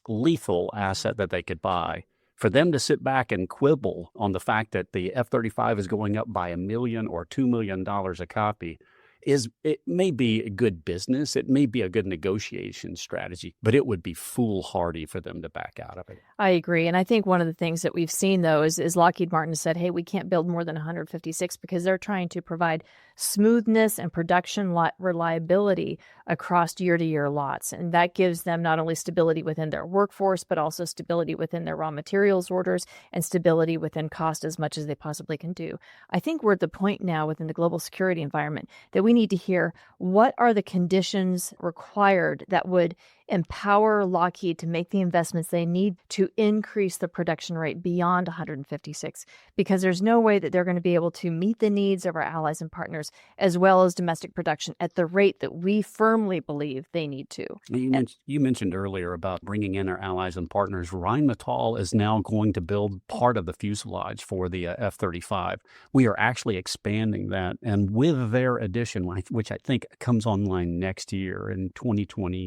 Speaker 6: lethal asset that they could buy. For them to sit back and quibble on the fact that the F-35 is going up by $1 million or $2 million a copy it may be a good business, it may be a good negotiation strategy, but it would be foolhardy for them to back out of it.
Speaker 1: I agree. And I think one of the things that we've seen, though, is Lockheed Martin said, hey, we can't build more than 156 because they're trying to provide smoothness and production reliability across year-to-year lots. And that gives them not only stability within their workforce, but also stability within their raw materials orders and stability within cost as much as they possibly can do. I think we're at the point now within the global security environment that we need to hear what are the conditions required that would empower Lockheed to make the investments they need to increase the production rate beyond 156, because there's no way that they're going to be able to meet the needs of our allies and partners as well as domestic production at the rate that we firmly believe they need to.
Speaker 6: You mentioned earlier about bringing in our allies and partners. Rheinmetall is now going to build part of the fuselage for the F-35. We are actually expanding that, and with their addition, which I think comes online next year in 2026,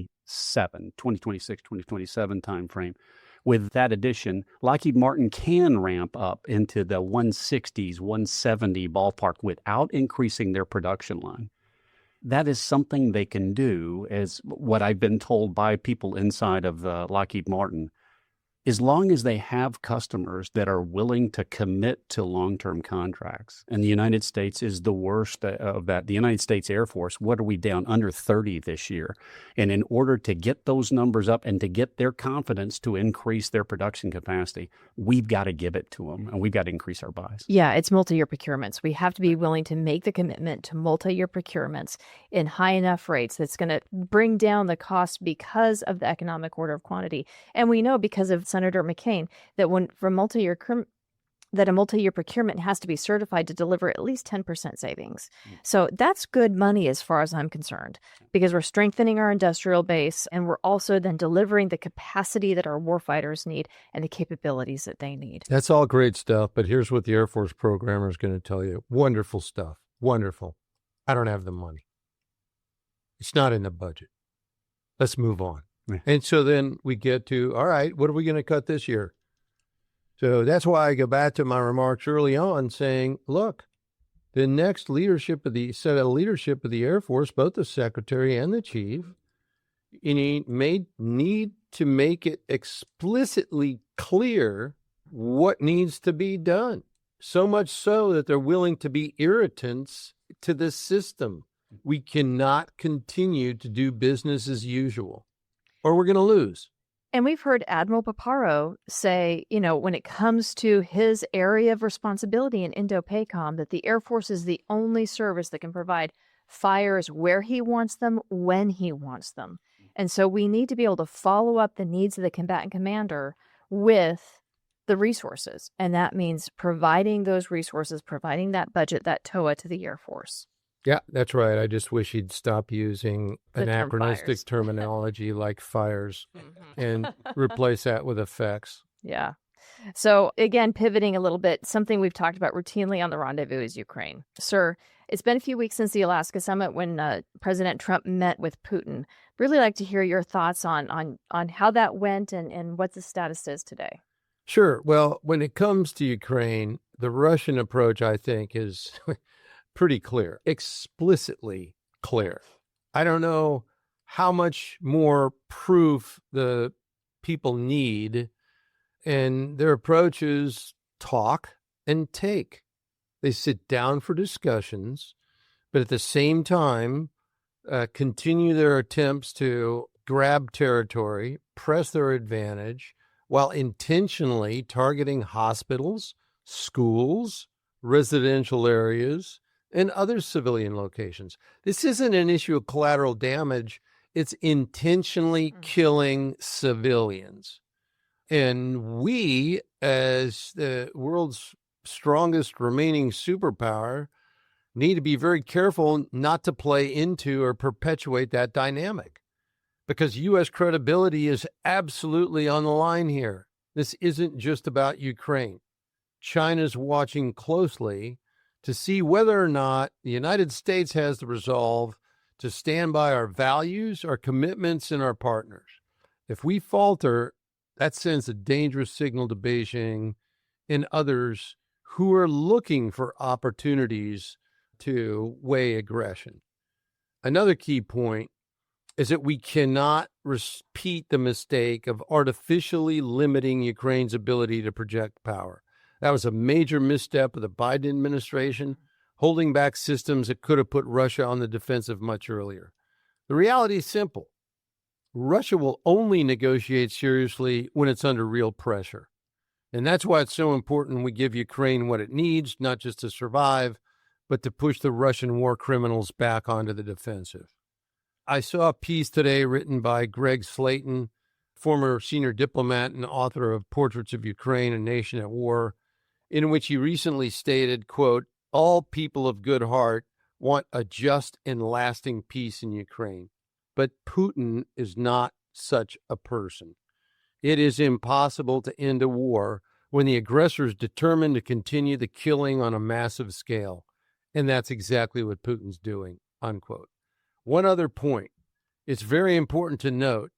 Speaker 6: 2027 timeframe, With that addition, Lockheed Martin can ramp up into the 160s, 170 ballpark without increasing their production line. That is something they can do, as what I've been told by people inside of Lockheed Martin. As long as they have customers that are willing to commit to long-term contracts, and the United States is the worst of that. The United States Air Force, what are we down? Under 30 this year. And in order to get those numbers up and to get their confidence to increase their production capacity, we've got to give it to them, and we've got to increase our buys.
Speaker 1: Yeah, it's multi-year procurements. We have to be willing to make the commitment to multi-year procurements in high enough rates that's going to bring down the cost because of the economic order of quantity. And we know because of Senator McCain that a multi-year procurement has to be certified to deliver at least 10% savings. So that's good money as far as I'm concerned, because we're strengthening our industrial base and we're also then delivering the capacity that our warfighters need and the capabilities that they need.
Speaker 2: That's all great stuff, but here's what the Air Force programmer is going to tell you. Wonderful stuff. Wonderful. I don't have the money. It's not in the budget. Let's move on. Yeah. And so then we get to, all right, what are we going to cut this year? So that's why I go back to my remarks early on saying, look, the next leadership of the Air Force, both the secretary and the chief, need to make it explicitly clear what needs to be done. So much so that they're willing to be irritants to the system. We cannot continue to do business as usual, or we're going to lose.
Speaker 1: And we've heard Admiral Paparo say, when it comes to his area of responsibility in Indo-PACOM, that the Air Force is the only service that can provide fires where he wants them, when he wants them. And so we need to be able to follow up the needs of the combatant commander with the resources. And that means providing those resources, providing that budget, that TOA to the Air Force.
Speaker 2: Yeah, that's right. I just wish he'd stop using anachronistic terminology like fires and replace that with effects.
Speaker 1: Yeah. So again, pivoting a little bit, something we've talked about routinely on the Rendezvous is Ukraine. Sir, it's been a few weeks since the Alaska summit when President Trump met with Putin. Really like to hear your thoughts on how that went and what the status is today.
Speaker 2: Sure. Well, when it comes to Ukraine, the Russian approach, I think, is pretty clear, explicitly clear. I don't know how much more proof the people need, and their approach is talk and take. They sit down for discussions, but at the same time, continue their attempts to grab territory, press their advantage, while intentionally targeting hospitals, schools, residential areas, and other civilian locations. This isn't an issue of collateral damage. It's intentionally killing civilians. And we, as the world's strongest remaining superpower, need to be very careful not to play into or perpetuate that dynamic, because U.S. credibility is absolutely on the line here. This isn't just about Ukraine. China's watching closely to see whether or not the United States has the resolve to stand by our values, our commitments, and our partners. If we falter, that sends a dangerous signal to Beijing and others who are looking for opportunities to weigh aggression. Another key point is that we cannot repeat the mistake of artificially limiting Ukraine's ability to project power. That was a major misstep of the Biden administration, holding back systems that could have put Russia on the defensive much earlier. The reality is simple. Russia will only negotiate seriously when it's under real pressure. And that's why it's so important we give Ukraine what it needs, not just to survive, but to push the Russian war criminals back onto the defensive. I saw a piece today written by Greg Slayton, former senior diplomat and author of Portraits of Ukraine, a Nation at War, in which he recently stated, quote, "All people of good heart want a just and lasting peace in Ukraine, but Putin is not such a person. It is impossible to end a war when the aggressor is determined to continue the killing on a massive scale. And that's exactly what Putin's doing," unquote. One other point. It's very important to note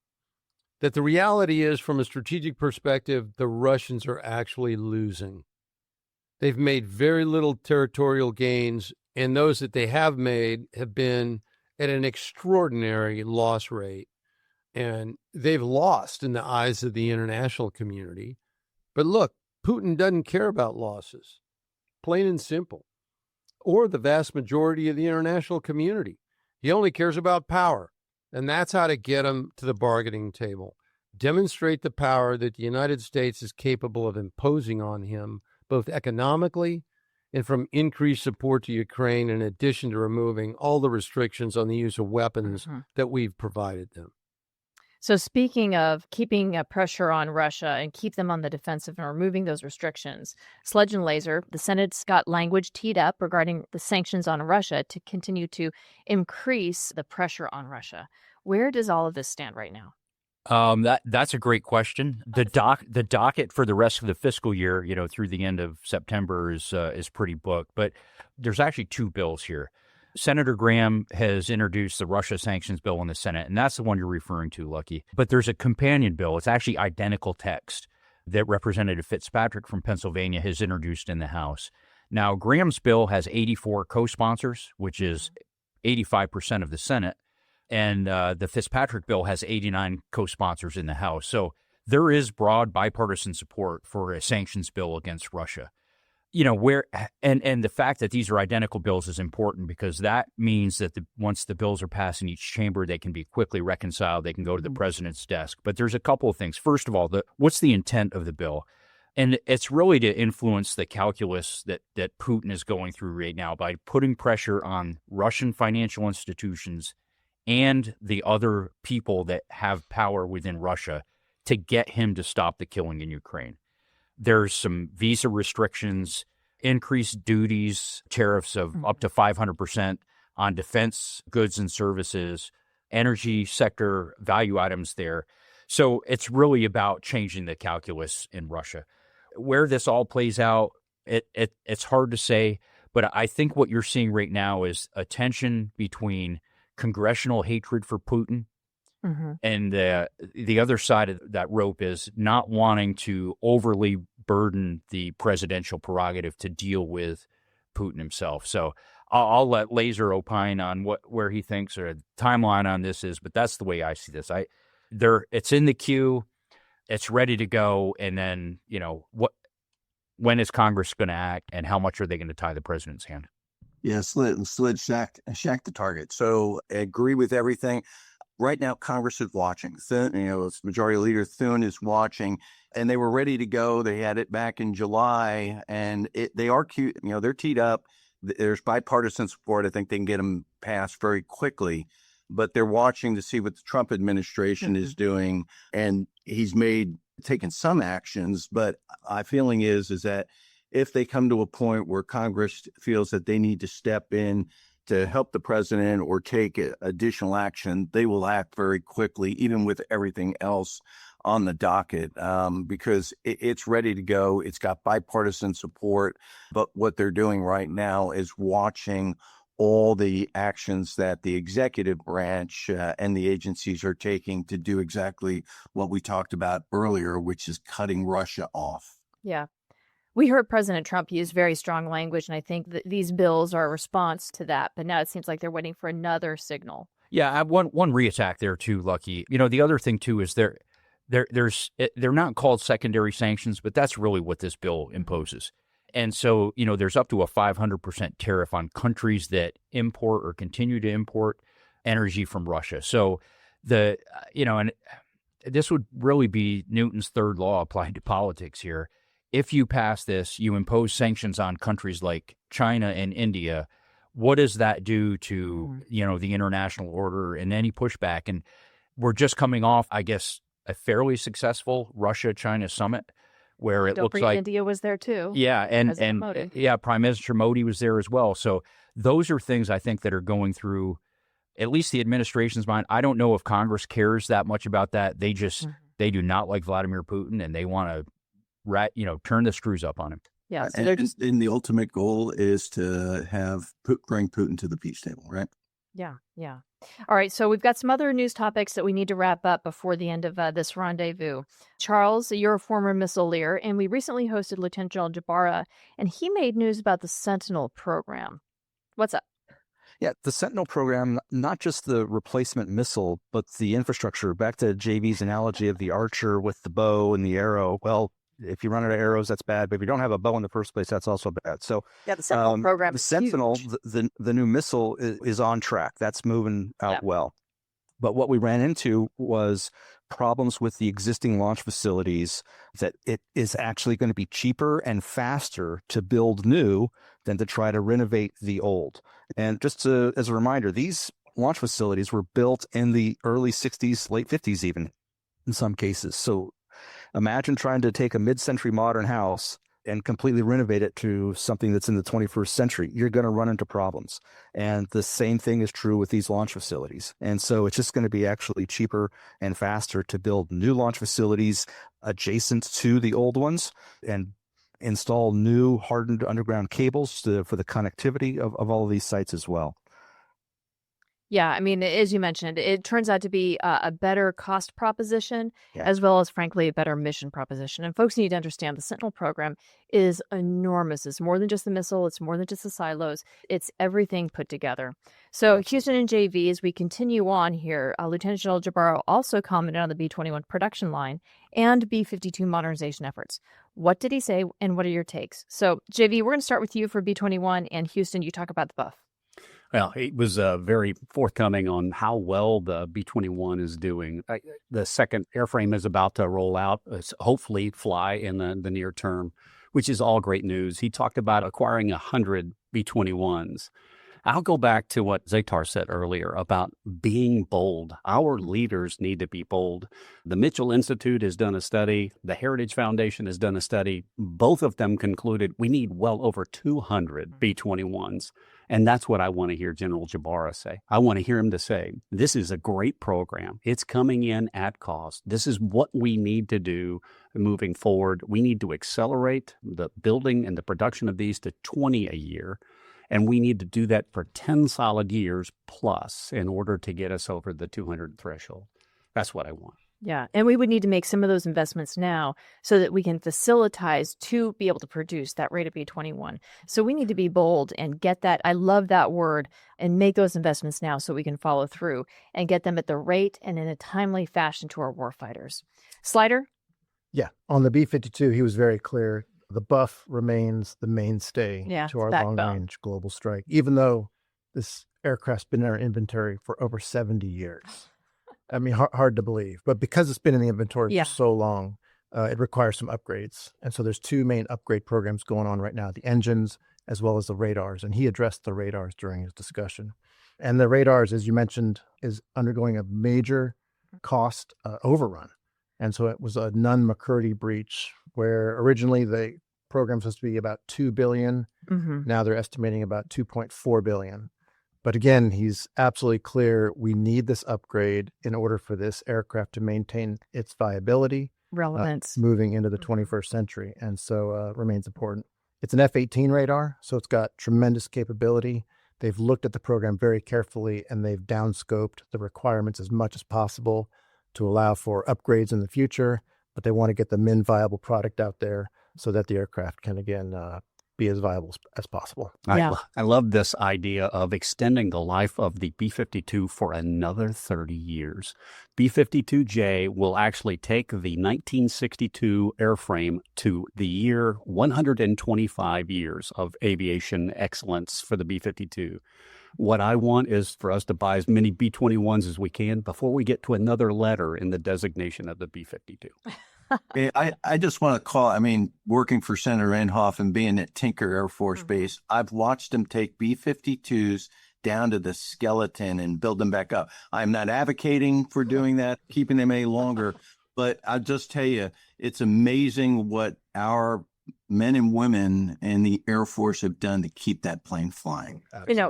Speaker 2: that the reality is, from a strategic perspective, the Russians are actually losing. They've made very little territorial gains, and those that they have made have been at an extraordinary loss rate. And they've lost in the eyes of the international community. But look, Putin doesn't care about losses, plain and simple, or the vast majority of the international community. He only cares about power. And that's how to get him to the bargaining table. Demonstrate the power that the United States is capable of imposing on him, both economically and from increased support to Ukraine, in addition to removing all the restrictions on the use of weapons that we've provided them.
Speaker 1: So speaking of keeping pressure on Russia and keep them on the defensive and removing those restrictions, Sledge and Lazer, the Senate's got language teed up regarding the sanctions on Russia to continue to increase the pressure on Russia. Where does all of this stand right now?
Speaker 5: That's a great question. The docket for the rest of the fiscal year, through the end of September is pretty booked. But there's actually two bills here. Senator Graham has introduced the Russia sanctions bill in the Senate, and that's the one you're referring to, Lucky. But there's a companion bill. It's actually identical text that Representative Fitzpatrick from Pennsylvania has introduced in the House. Now, Graham's bill has 84 co-sponsors, which is 85% of the Senate, and the Fitzpatrick bill has 89 co-sponsors in the House. So there is broad bipartisan support for a sanctions bill against Russia. And the fact that these are identical bills is important because that means that once the bills are passed in each chamber, they can be quickly reconciled. They can go to the president's desk. But there's a couple of things. First of all, what's the intent of the bill? And it's really to influence the calculus that Putin is going through right now by putting pressure on Russian financial institutions and the other people that have power within Russia to get him to stop the killing in Ukraine. There's some visa restrictions, increased duties, tariffs of up to 500% on defense goods and services, energy sector value items there. So it's really about changing the calculus in Russia. Where this all plays out, it's hard to say, but I think what you're seeing right now is a tension between congressional hatred for Putin and the other side of that rope is not wanting to overly burden the presidential prerogative to deal with Putin himself. So I'll let Lazer opine on where he thinks or the timeline on this is, but that's the way I see this. It's in the queue, it's ready to go, and then when is Congress going to act, and how much are they going to tie the president's hand?
Speaker 3: Yeah, Sledge shack the target. So I agree with everything. Right now, Congress is watching. Majority Leader Thune is watching, and they were ready to go. They had it back in July, and they are cute. They're teed up. There's bipartisan support. I think they can get them passed very quickly, but they're watching to see what the Trump administration is doing, and he's taken some actions. But my feeling is that if they come to a point where Congress feels that they need to step in to help the president or take additional action, they will act very quickly, even with everything else on the docket, because it's ready to go. It's got bipartisan support. But what they're doing right now is watching all the actions that the executive branch and the agencies are taking to do exactly what we talked about earlier, which is cutting Russia off.
Speaker 1: Yeah. We heard President Trump use very strong language, and I think that these bills are a response to that. But now it seems like they're waiting for another signal.
Speaker 5: Yeah, I have one reattack there too, Lucky. The other thing too is they're not called secondary sanctions, but that's really what this bill imposes. And so there's up to a 500% tariff on countries that import or continue to import energy from Russia. So and this would really be Newton's third law applied to politics here. If you pass this, you impose sanctions on countries like China and India. What does that do to, the international order and any pushback? And we're just coming off, I guess, a fairly successful Russia-China summit where it looks like
Speaker 1: India was there too.
Speaker 5: Yeah, and Prime Minister Modi was there as well. So those are things I think that are going through at least the administration's mind. I don't know if Congress cares that much about that. They just they do not like Vladimir Putin, and they want to turn the screws up on him.
Speaker 1: Yeah.
Speaker 3: And the ultimate goal is to bring Putin to the peace table, right?
Speaker 1: Yeah, yeah. All right, so we've got some other news topics that we need to wrap up before the end of this rendezvous. Charles, you're a former missileer, and we recently hosted Lieutenant General Jabara, and he made news about the Sentinel program. What's up?
Speaker 7: Yeah, the Sentinel program, not just the replacement missile, but the infrastructure. Back to JV's analogy of the archer with the bow and the arrow. Well, if you run out of arrows, that's bad. But if you don't have a bow in the first place, that's also bad. So
Speaker 1: Yeah, the Sentinel program
Speaker 7: the
Speaker 1: is
Speaker 7: Sentinel,
Speaker 1: huge.
Speaker 7: the new missile is on track. That's moving out well. But what we ran into was problems with the existing launch facilities, that it is actually going to be cheaper and faster to build new than to try to renovate the old. And just as a reminder, these launch facilities were built in the early 60s, late 50s even, in some cases. So imagine trying to take a mid-century modern house and completely renovate it to something that's in the 21st century. You're going to run into problems. And the same thing is true with these launch facilities. And so it's just going to be actually cheaper and faster to build new launch facilities adjacent to the old ones and install new hardened underground cables for the connectivity of all of these sites as well.
Speaker 1: Yeah, I mean, as you mentioned, it turns out to be a better cost proposition,
Speaker 7: Yeah.
Speaker 1: as well as, frankly, a better mission proposition. And folks need to understand the Sentinel program is enormous. It's more than just the missile. It's more than just the silos. It's everything put together. So Houston and JV, as we continue on here, Lieutenant General Jabaro also commented on the B-21 production line and B-52 modernization efforts. What did he say, and what are your takes? So, JV, we're going to start with you for B-21, and Houston, you talk about the buff.
Speaker 6: Well, he was very forthcoming on how well the B-21 is doing. The second airframe is about to roll out, hopefully fly in the near term, which is all great news. He talked about acquiring 100 B-21s. I'll go back to what Zatar said earlier about being bold. Our leaders need to be bold. The Mitchell Institute has done a study. The Heritage Foundation has done a study. Both of them concluded we need well over 200 B-21s. And that's what I want to hear General Jabara say. I want to hear him to say, this is a great program. It's coming in at cost. This is what we need to do moving forward. We need to accelerate the building and the production of these to 20 a year. And we need to do that for 10 solid years plus in order to get us over the 200 threshold. That's what I want.
Speaker 1: Yeah, and we would need to make some of those investments now so that we can facilitize to be able to produce that rate of B-21. So we need to be bold and get that. I love that word, and make those investments now so we can follow through and get them at the rate and in a timely fashion to our warfighters. Slider?
Speaker 4: Yeah, on the B-52, he was very clear. The buff remains the mainstay to our long-range global strike, even though this aircraft's been in our inventory for over 70 years. I mean, hard to believe. But because it's been in the inventory for so long, it requires some upgrades. And so there's two main upgrade programs going on right now, the engines as well as the radars. And he addressed the radars during his discussion. And the radars, as you mentioned, is undergoing a major cost overrun. And so it was a Nunn-McCurdy breach where originally the program was supposed to be about $2 billion.
Speaker 1: Mm-hmm.
Speaker 4: Now they're estimating about $2.4 billion. But again, he's absolutely clear we need this upgrade in order for this aircraft to maintain its viability,
Speaker 1: relevance,
Speaker 4: moving into the 21st century. And so remains important. It's an F-18 radar, so it's got tremendous capability. They've looked at the program very carefully, and they've downscoped the requirements as much as possible to allow for upgrades in the future. But they want to get the min viable product out there so that the aircraft can, again, be as viable as possible.
Speaker 1: Yeah.
Speaker 6: I love this idea of extending the life of the B-52 for another 30 years. B-52J will actually take the 1962 airframe to the year 125 years of aviation excellence for the B-52. What I want is for us to buy as many B-21s as we can before we get to another letter in the designation of the B-52.
Speaker 3: I just want to call, working for Senator Inhofe and being at Tinker Air Force Base, I've watched him take B-52s down to the skeleton and build them back up. I'm not advocating for doing that, keeping them any longer, but I'll just tell you, it's amazing what our men and women in the Air Force have done to keep that plane flying.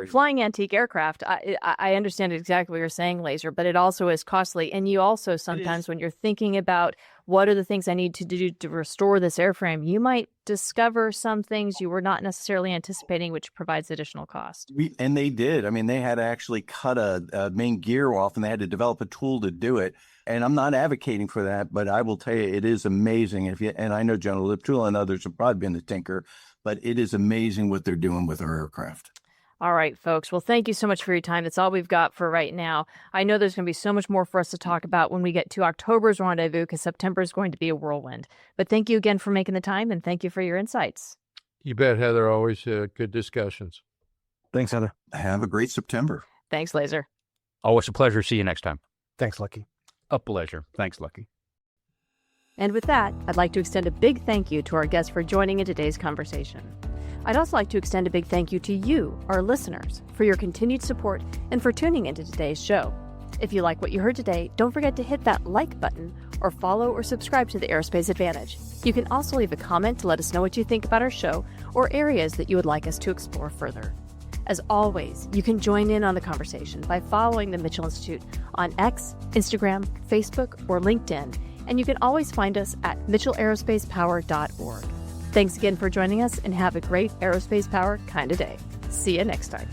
Speaker 1: Flying antique aircraft, I understand exactly what you're saying, Lazer, but it also is costly. And you also sometimes, when you're thinking about what are the things I need to do to restore this airframe, you might discover some things you were not necessarily anticipating, which provides additional cost.
Speaker 3: And they did. I mean, they had to actually cut a main gear off, and they had to develop a tool to do it. And I'm not advocating for that, but I will tell you, it is amazing. And I know General Deptula and others have probably been the tinker, but it is amazing what they're doing with our aircraft.
Speaker 1: All right, folks. Well, thank you so much for your time. That's all we've got for right now. I know there's going to be so much more for us to talk about when we get to October's rendezvous, because September is going to be a whirlwind. But thank you again for making the time, and thank you for your insights.
Speaker 2: You bet, Heather. Always good discussions.
Speaker 7: Thanks, Heather.
Speaker 3: Have a great September.
Speaker 1: Thanks, Lazer.
Speaker 5: Always a pleasure. See you next time.
Speaker 4: Thanks, Lucky.
Speaker 5: A pleasure.
Speaker 6: Thanks, Lucky.
Speaker 1: And with that, I'd like to extend a big thank you to our guests for joining in today's conversation. I'd also like to extend a big thank you to you, our listeners, for your continued support and for tuning into today's show. If you like what you heard today, don't forget to hit that like button or follow or subscribe to the Aerospace Advantage. You can also leave a comment to let us know what you think about our show or areas that you would like us to explore further. As always, you can join in on the conversation by following the Mitchell Institute on X, Instagram, Facebook, or LinkedIn, and you can always find us at mitchellaerospacepower.org. Thanks again for joining us, and have a great aerospace power kind of day. See you next time.